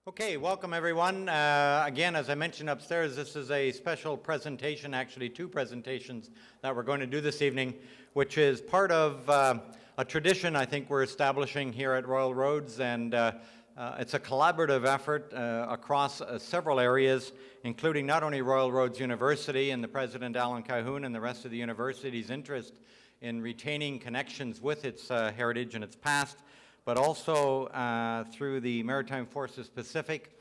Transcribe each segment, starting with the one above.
Okay, welcome everyone. Again, as I mentioned upstairs, this is a special presentation, actually two presentations that we're going to do this evening, which is part of a tradition I think we're establishing here at Royal Roads, and it's a collaborative effort across several areas, including not only Royal Roads University and the President Alan Cahoon and the rest of the university's interest in retaining connections with its heritage and its past, but also through the Maritime Forces Pacific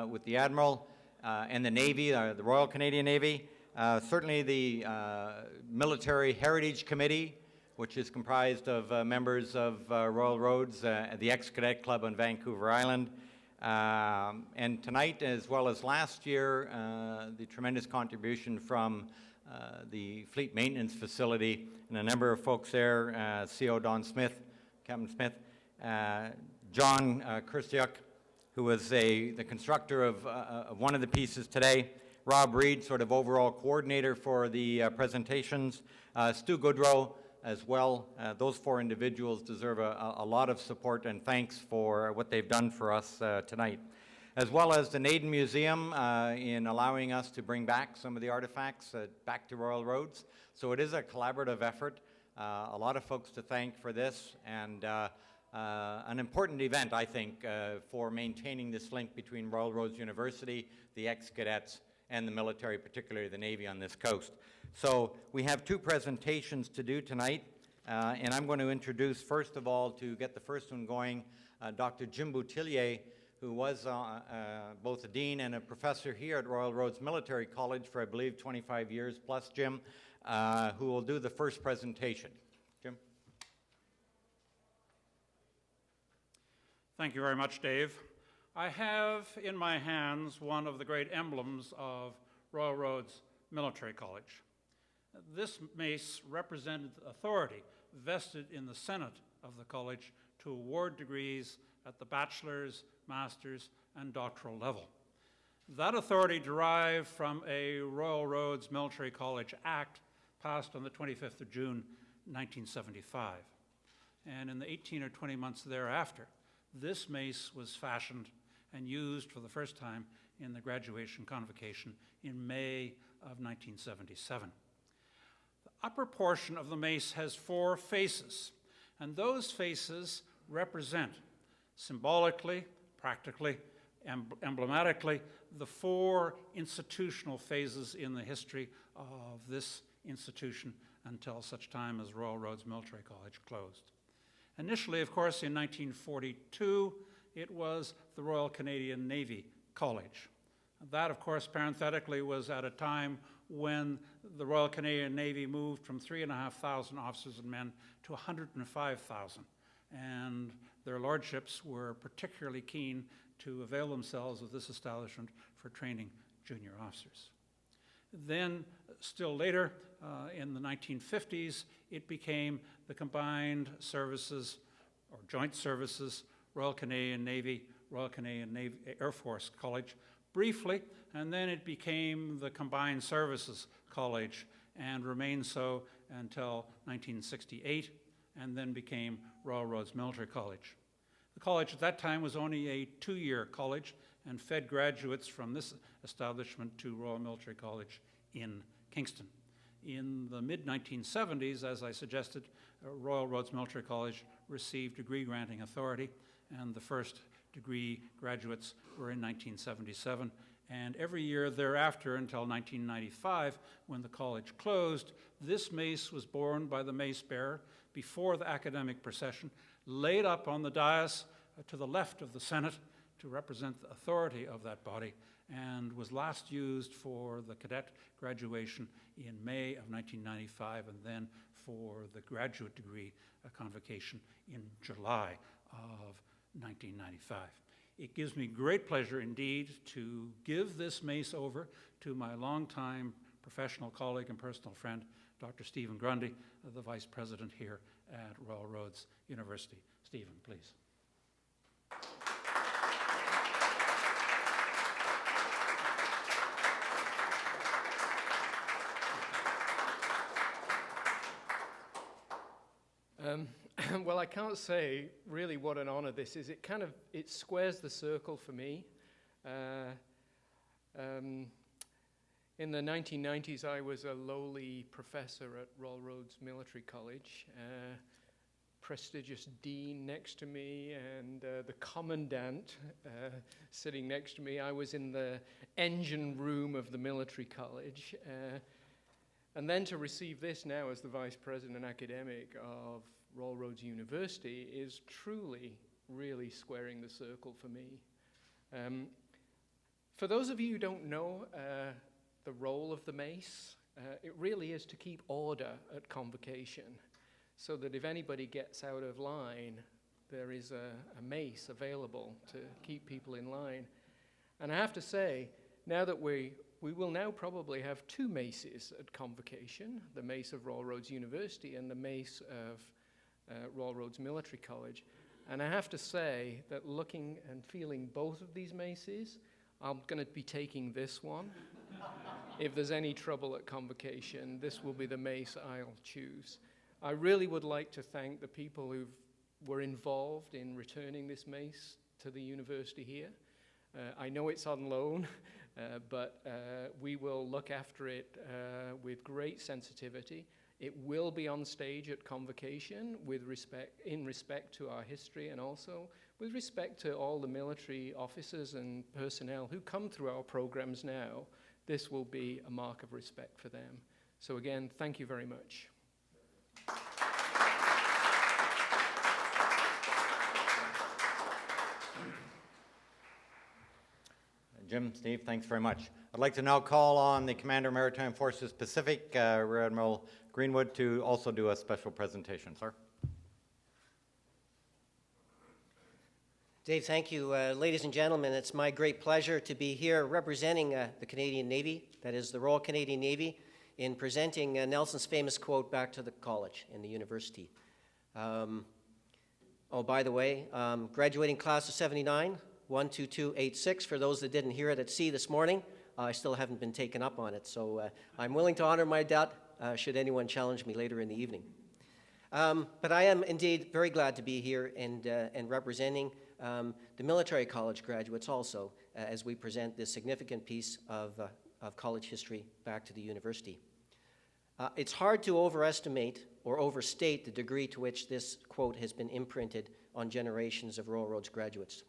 with the Admiral and the Navy, the Royal Canadian Navy. Certainly the Military Heritage Committee, which is comprised of members of Royal Roads, the Ex-Cadet Club on Vancouver Island. And tonight, as well as last year, the tremendous contribution from the Fleet Maintenance Facility and a number of folks there, CO Don Smith, Captain Smith, John Kirstiuk, who was the constructor of one of the pieces today, Rob Reed, sort of overall coordinator for the presentations, Stu Goodrow as well. Those four individuals deserve a lot of support and thanks for what they've done for us tonight. As well as the Naden Museum in allowing us to bring back some of the artifacts back to Royal Roads. So it is a collaborative effort. A lot of folks to thank for this, and an important event, I think, for maintaining this link between Royal Roads University, the ex-cadets, and the military, particularly the Navy on this coast. So we have two presentations to do tonight, and I'm going to introduce, first of all, to get the first one going, Dr. Jim Boutillier, who was both a dean and a professor here at Royal Roads Military College for, I believe, 25 years plus, Jim, who will do the first presentation. Jim? Thank you very much, Dave. I have in my hands one of the great emblems of Royal Roads Military College. This mace represented authority vested in the Senate of the college to award degrees at the bachelor's, master's, and doctoral level. That authority derived from a Royal Roads Military College Act passed on the 25th of June, 1975. And in the 18 or 20 months thereafter, this mace was fashioned and used for the first time in the graduation convocation in May of 1977. The upper portion of the mace has four faces, and those faces represent symbolically, practically, emblematically, the four institutional phases in the history of this institution until such time as Royal Roads Military College closed. Initially, of course, in 1942, it was the Royal Canadian Navy College. That, of course, parenthetically, was at a time when the Royal Canadian Navy moved from 3,500 officers and men to 105,000, and their lordships were particularly keen to avail themselves of this establishment for training junior officers. Then, still later, in the 1950s, it became the Combined Services, or Joint Services, Royal Canadian Navy, Royal Canadian Navy Air Force College, briefly, and then it became the Combined Services College, and remained so until 1968, and then became Royal Roads Military College. The college at that time was only a two-year college and fed graduates from this establishment to Royal Military College in Kingston. In the mid-1970s, as I suggested, Royal Roads Military College received degree-granting authority, and the first degree graduates were in 1977. And every year thereafter until 1995, when the college closed, this mace was borne by the mace bearer before the academic procession, laid up on the dais to the left of the Senate to represent the authority of that body, and was last used for the cadet graduation in May of 1995, and then for the graduate degree convocation in July of 1995. It gives me great pleasure indeed to give this mace over to my longtime professional colleague and personal friend, Dr. Stephen Grundy, the Vice President here at Royal Roads University. Stephen, please. Well, I can't say really what an honor this is. It squares the circle for me. In the 1990s, I was a lowly professor at Royal Roads Military College. Prestigious dean next to me and the commandant sitting next to me. I was in the engine room of the military college. And then to receive this now as the vice president academic of Royal Roads University is truly, really squaring the circle for me. For those of you who don't know the role of the Mace, it really is to keep order at convocation, so that if anybody gets out of line, there is a mace available to keep people in line. And I have to say, now that we will now probably have two maces at convocation, the Mace of Royal Roads University and the Mace of Royal Roads Military College. And I have to say that looking and feeling both of these maces, I'm going to be taking this one. If there's any trouble at convocation, this will be the mace I'll choose. I really would like to thank the people who were involved in returning this mace to the university here. I know it's on loan, but we will look after it with great sensitivity. It will be on stage at convocation in respect to our history, and also with respect to all the military officers and personnel who come through our programs now. This will be a mark of respect for them. So again, thank you very much. Jim, Steve, thanks very much. I'd like to now call on the Commander Maritime Forces Pacific, Rear Admiral Greenwood, to also do a special presentation. Sir. Dave, thank you. Ladies and gentlemen, it's my great pleasure to be here representing the Canadian Navy, that is the Royal Canadian Navy, in presenting Nelson's famous quote back to the college and the university. Oh, by the way, graduating class of 79, 12286, for those that didn't hear it at sea this morning, I still haven't been taken up on it, so I'm willing to honor my debt should anyone challenge me later in the evening. But I am indeed very glad to be here and representing the military college graduates also as we present this significant piece of college history back to the university. It's hard to overestimate or overstate the degree to which this quote has been imprinted on generations of Royal Roads graduates.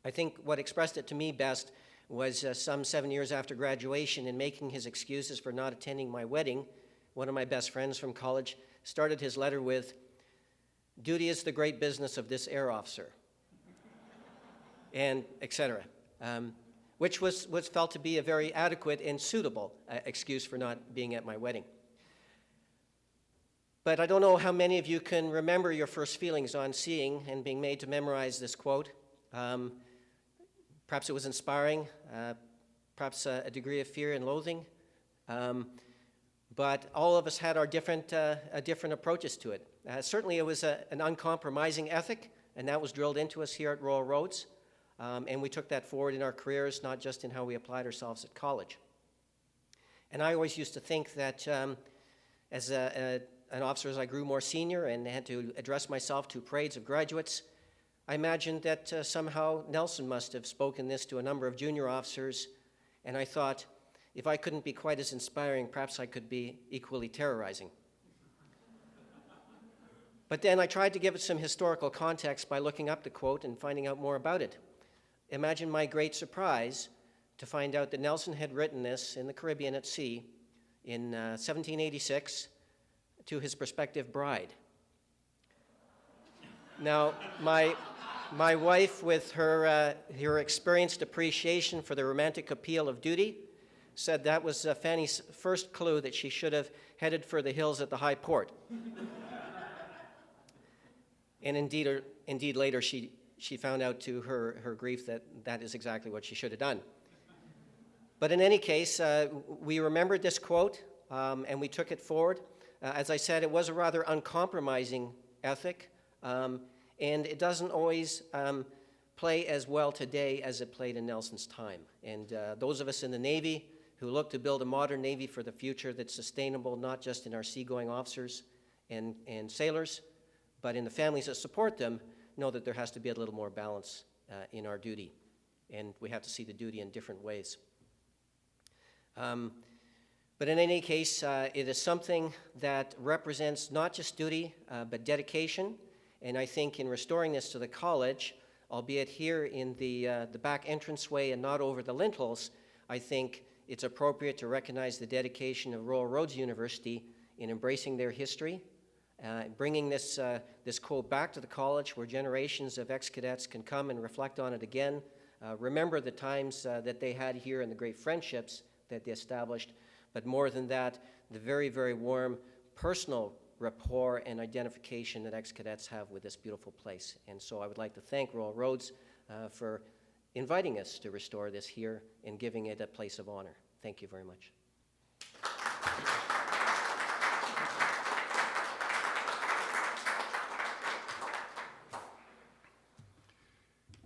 I think what expressed it to me best was some 7 years after graduation, in making his excuses for not attending my wedding, one of my best friends from college started his letter with, "Duty is the great business of this air officer," and etc., which was felt to be a very adequate and suitable excuse for not being at my wedding. But I don't know how many of you can remember your first feelings on seeing and being made to memorize this quote. Perhaps it was inspiring, perhaps a degree of fear and loathing, but all of us had our different approaches to it. Certainly it was an uncompromising ethic, and that was drilled into us here at Royal Roads, and we took that forward in our careers, not just in how we applied ourselves at college. And I always used to think that as an officer, as I grew more senior and had to address myself to parades of graduates, I imagined that somehow Nelson must have spoken this to a number of junior officers, and I thought, if I couldn't be quite as inspiring, perhaps I could be equally terrorizing. But then I tried to give it some historical context by looking up the quote and finding out more about it. Imagine my great surprise to find out that Nelson had written this in the Caribbean at sea in 1786 to his prospective bride. Now, my wife, with her experienced appreciation for the romantic appeal of duty, said that was Fanny's first clue that she should have headed for the hills at the high port. And indeed later she found out to her grief that that is exactly what she should have done. But in any case, we remembered this quote and we took it forward. As I said, it was a rather uncompromising ethic, and it doesn't always play as well today as it played in Nelson's time. And those of us in the Navy who look to build a modern Navy for the future that's sustainable not just in our seagoing officers and sailors, but in the families that support them, know that there has to be a little more balance in our duty, and we have to see the duty in different ways. But in any case, it is something that represents not just duty, but dedication. And I think in restoring this to the college, albeit here in the back entranceway and not over the lintels, I think it's appropriate to recognize the dedication of Royal Roads University in embracing their history, bringing this quote back to the college where generations of ex-cadets can come and reflect on it again, remember the times that they had here and the great friendships that they established. But more than that, the very, very warm personal rapport and identification that ex-cadets have with this beautiful place. And so I would like to thank Royal Roads for inviting us to restore this here and giving it a place of honor. Thank you very much.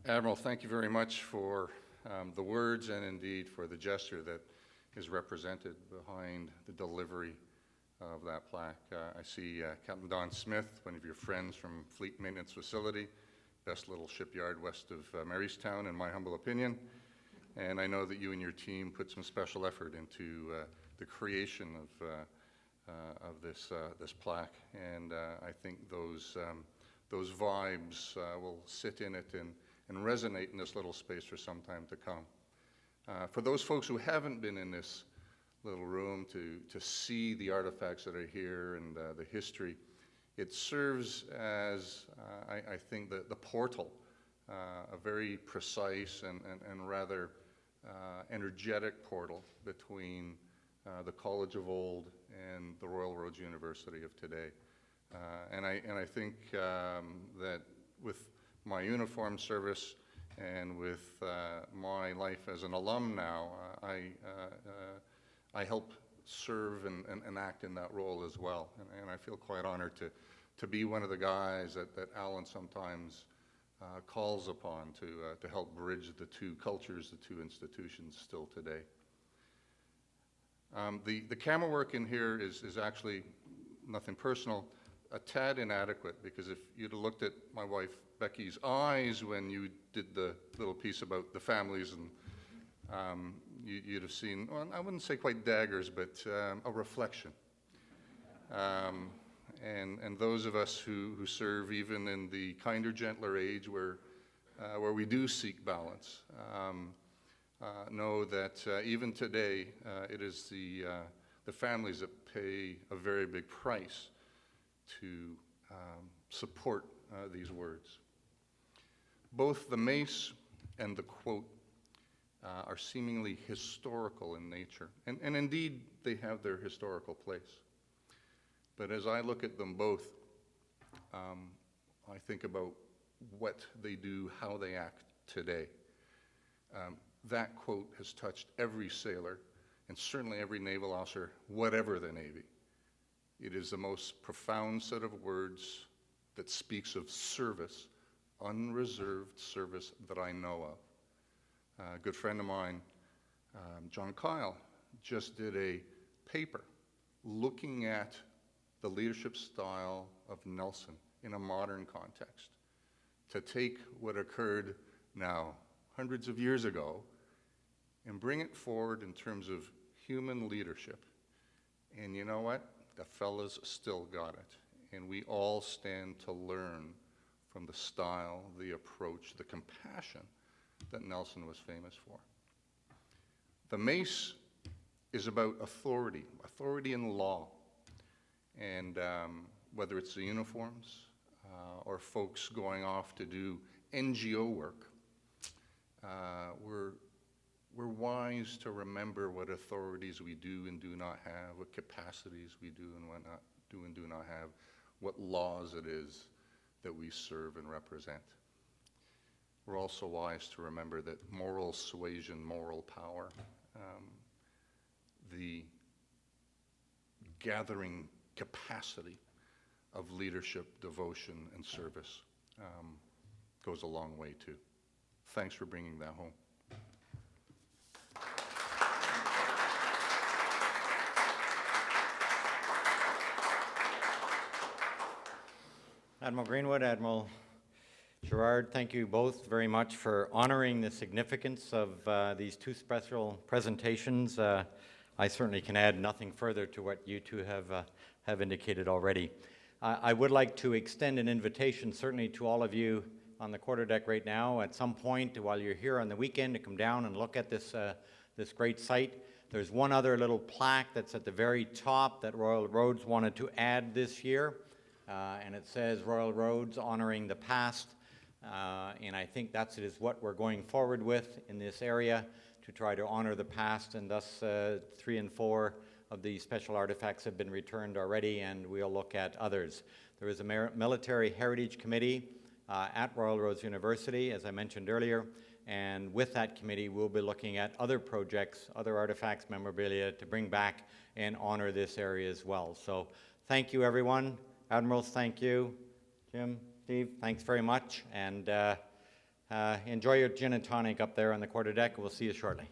Admiral, thank you very much for the words and indeed for the gesture that is represented behind the delivery of that plaque. I see Captain Don Smith, one of your friends from Fleet Maintenance Facility, best little shipyard west of Marystown, in my humble opinion. And I know that you and your team put some special effort into the creation of this plaque. And I think those vibes will sit in it and resonate in this little space for some time to come. For those folks who haven't been in this little room to see the artifacts that are here and the history, it serves as, I think, the portal, a very precise and rather energetic portal between the College of Old and the Royal Roads University of today. And I think that with my uniform service and with my life as an alum now, I help serve and act in that role as well. And I feel quite honored to be one of the guys that Alan sometimes calls upon to help bridge the two cultures, the two institutions still today. The camera work in here is actually nothing personal, a tad inadequate, because if you'd have looked at my wife Becky's eyes when you did the little piece about the families, and you'd have seen, well, I wouldn't say quite daggers, but a reflection. And those of us who serve even in the kinder, gentler age where we do seek balance, know that even today it is the families that pay a very big price to support these words. Both the mace and the quote are seemingly historical in nature, and indeed they have their historical place. But as I look at them both, I think about what they do, how they act today. That quote has touched every sailor and certainly every naval officer, whatever the Navy. It is the most profound set of words that speaks of service, unreserved service that I know of. A good friend of mine, John Kyle, just did a paper looking at the leadership style of Nelson in a modern context, to take what occurred now hundreds of years ago and bring it forward in terms of human leadership. And you know what? The fellas still got it. And we all stand to learn from the style, the approach, the compassion that Nelson was famous for. The mace is about authority, authority in law. And whether it's the uniforms or folks going off to do NGO work, we're wise to remember what authorities we do and do not have, what capacities we do and what not do and do not have, what laws it is that we serve and represent. We're also wise to remember that moral suasion, moral power, the gathering capacity of leadership, devotion, and service goes a long way too. Thanks for bringing that home. Admiral Greenwood, Admiral Gerard, thank you both very much for honoring the significance of these two special presentations. I certainly can add nothing further to what you two have indicated already. I would like to extend an invitation certainly to all of you on the quarterdeck right now at some point while you're here on the weekend to come down and look at this great site. There's one other little plaque that's at the very top that Royal Roads wanted to add this year, and it says Royal Roads honoring the past, and I think that is what we're going forward with in this area, to try to honor the past, and thus 3 and 4 of the special artifacts have been returned already, and we'll look at others. There is a military heritage committee at Royal Roads University, as I mentioned earlier, and with that committee we'll be looking at other projects, other artifacts, memorabilia to bring back and honor this area as well. So thank you everyone. Admirals, thank you. Jim, Steve, thanks very much, and enjoy your gin and tonic up there on the quarterdeck. We'll see you shortly.